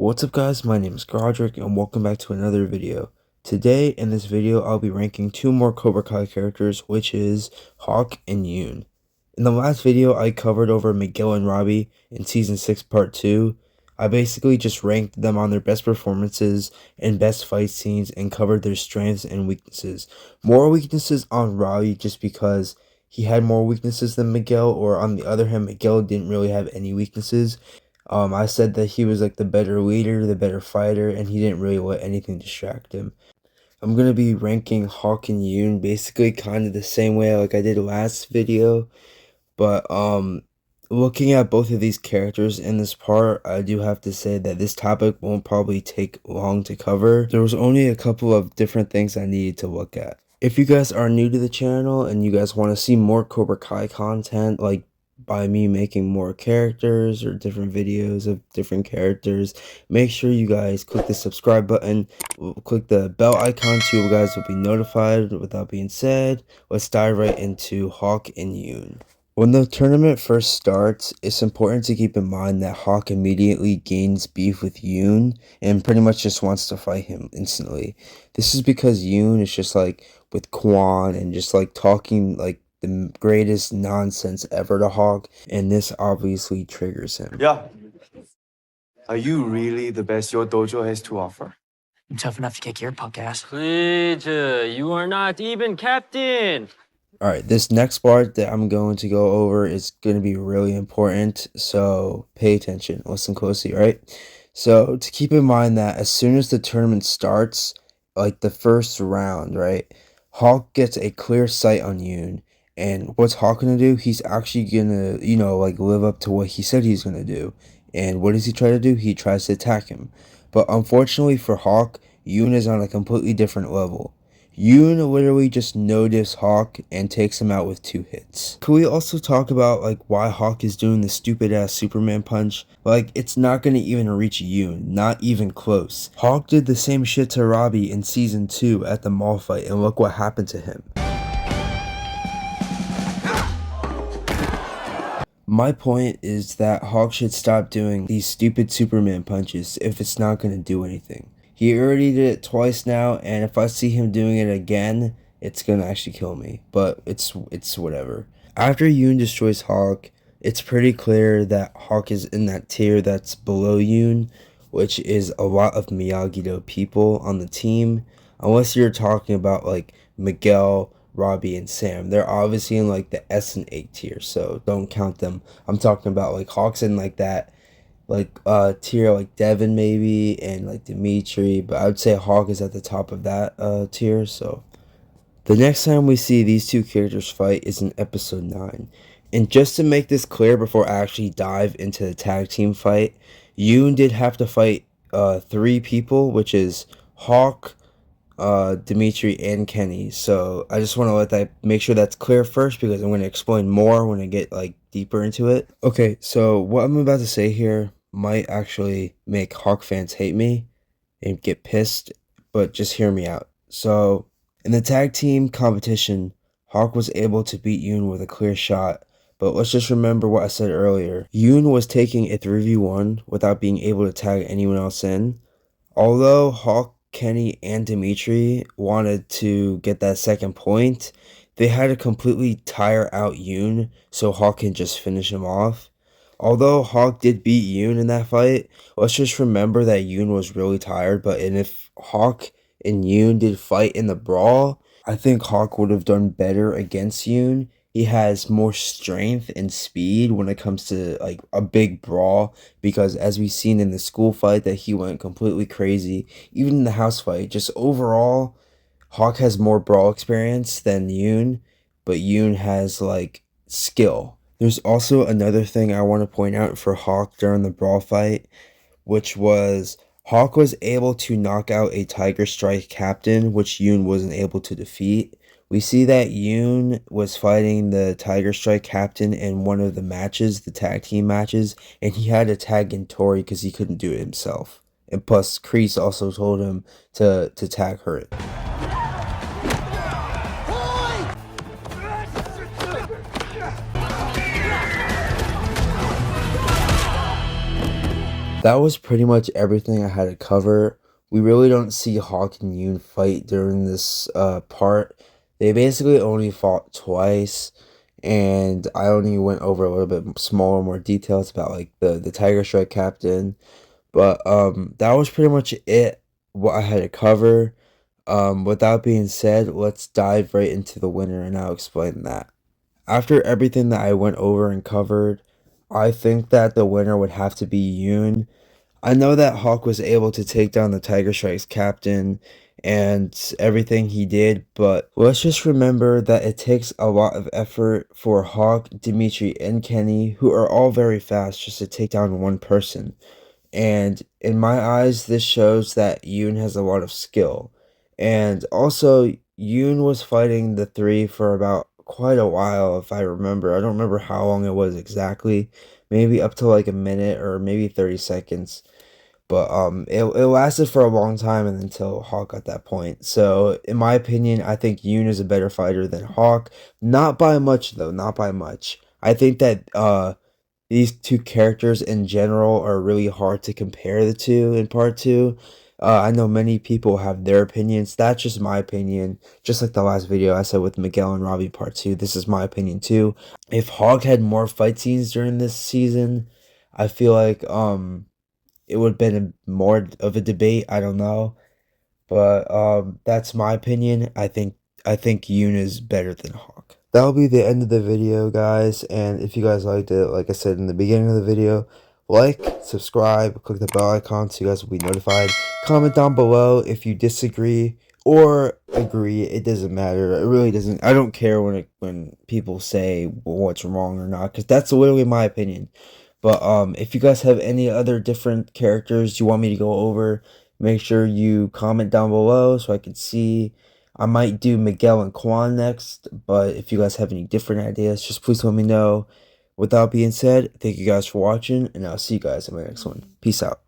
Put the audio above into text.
What's up guys, my name is Godric and welcome back to another video. Today in this video I'll be ranking two more Cobra Kai characters, which is Hawk and Yoon. In the last video I covered over Miguel and Robbie in season 6 part 2. I basically just ranked them on their best performances and best fight scenes and covered their strengths and weaknesses. More weaknesses on Robbie just because he had more weaknesses than Miguel, or on the other hand Miguel didn't really have any weaknesses. I said that he was like the better leader, the better fighter, and he didn't really let anything distract him. I'm going to be ranking Hawk and Yoon basically kind of the same way like I did last video. But looking at both of these characters in this part, I do have to say that this topic won't probably take long to cover. There was only a couple of different things I needed to look at. If you guys are new to the channel and you guys want to see more Cobra Kai content, like by me making more characters or different videos of different characters, make sure you guys click the subscribe button, click the bell icon so you guys will be notified. With that being said, let's dive right into Hawk and Yoon. When the tournament first starts, it's important to keep in mind that Hawk immediately gains beef with Yoon and pretty much just wants to fight him instantly. This is because Yoon is just like with Quan and just like talking like the greatest nonsense ever to Hawk, and this obviously triggers him. Yeah. Are you really the best your dojo has to offer? I'm tough enough to kick your punk ass. Please, you are not even captain. Alright, this next part that I'm going to go over is going to be really important, so pay attention, listen closely, right? So, to keep in mind that as soon as the tournament starts, like the first round, right, Hawk gets a clear sight on Yoon, and what's Hawk gonna do? He's actually gonna, like live up to what he said he's gonna do. And what does he try to do? He tries to attack him. But unfortunately for Hawk, Yoon is on a completely different level. Yoon literally just noticed Hawk and takes him out with 2 hits. Could we also talk about like why Hawk is doing the stupid ass Superman punch? Like, it's not gonna even reach Yoon, not even close. Hawk did the same shit to Robbie in season 2 at the mall fight, and look what happened to him. My point is that Hawk should stop doing these stupid Superman punches if it's not going to do anything. He already did it twice now, and if I see him doing it again, it's going to actually kill me. But it's whatever. After Yoon destroys Hawk, it's pretty clear that Hawk is in that tier that's below Yoon, which is a lot of Miyagi-Do people on the team. Unless you're talking about like Miguel, Robbie, and Sam. They're obviously in like the S and A tier, so don't count them. I'm talking about like Hawks in like that tier, like Devin maybe, and like Dimitri, but I would say Hawk is at the top of that tier. So the next time we see these two characters fight is in episode 9. And just to make this clear before I actually dive into the tag team fight, Yoon did have to fight 3 people, which is Hawk, Dimitri, and Kenny. So I just want to make sure that's clear first, because I'm going to explain more when I get like deeper into it. Okay, so what I'm about to say here might actually make Hawk fans hate me and get pissed, but just hear me out. So in the tag team competition, Hawk was able to beat Yoon with a clear shot, but let's just remember what I said earlier. Yoon was taking a 3v1 without being able to tag anyone else in. Although Hawk, Kenny, and Dimitri wanted to get that second point, they had to completely tire out Yoon so Hawk can just finish him off. Although Hawk did beat Yoon in that fight, let's just remember that Yoon was really tired, and if Hawk and Yoon did fight in the brawl, I think Hawk would have done better against Yoon. He has more strength and speed when it comes to like a big brawl, because as we've seen in the school fight that he went completely crazy, even in the house fight, just overall Hawk has more brawl experience than Yoon, but Yoon has like skill. There's also another thing I want to point out for Hawk during the brawl fight, which was Hawk was able to knock out a Tiger Strike captain, which Yoon wasn't able to defeat. We see that Yoon was fighting the Tiger Strike captain in one of the matches, the tag team matches, and he had to tag in Tori because he couldn't do it himself. And plus, Kreese also told him to tag her. that was pretty much everything I had to cover. We really don't see Hawk and Yoon fight during this part. They basically only fought twice, and I only went over a little bit smaller, more details about like the Tiger Strike captain. But that was pretty much it. What I had to cover. With that being said, let's dive right into the winner, and I'll explain that. After everything that I went over and covered, I think that the winner would have to be Yoon. I know that Hawk was able to take down the Tiger Strike's captain and everything he did, but let's just remember that it takes a lot of effort for Hawk, Dimitri, and Kenny, who are all very fast, just to take down one person. And in my eyes, this shows that Yoon has a lot of skill. And also, Yoon was fighting the three for about quite a while, if I remember. I don't remember how long it was exactly. Maybe up to like a minute or maybe 30 seconds. But it lasted for a long time and until Hawk got that point. So in my opinion, I think Yoon is a better fighter than Hawk. Not by much though, not by much. I think that these two characters in general are really hard to compare the two in part two. I know many people have their opinions. That's just my opinion. Just like the last video I said with Miguel and Robbie part two, this is my opinion too. If Hawk had more fight scenes during this season, I feel like it would have been more of a debate. I don't know, but that's my opinion. I think Yoon is better than Hawk. That'll be the end of the video, guys. And if you guys liked it, like I said in the beginning of the video, like, subscribe, click the bell icon so you guys will be notified. Comment down below if you disagree or agree. It doesn't matter. It really doesn't. I don't care when people say what's wrong or not, because that's literally my opinion. But if you guys have any other different characters you want me to go over, make sure you comment down below so I can see. I might do Miguel and Quan next, but if you guys have any different ideas, just please let me know. With that being said, thank you guys for watching, and I'll see you guys in my next one. Peace out.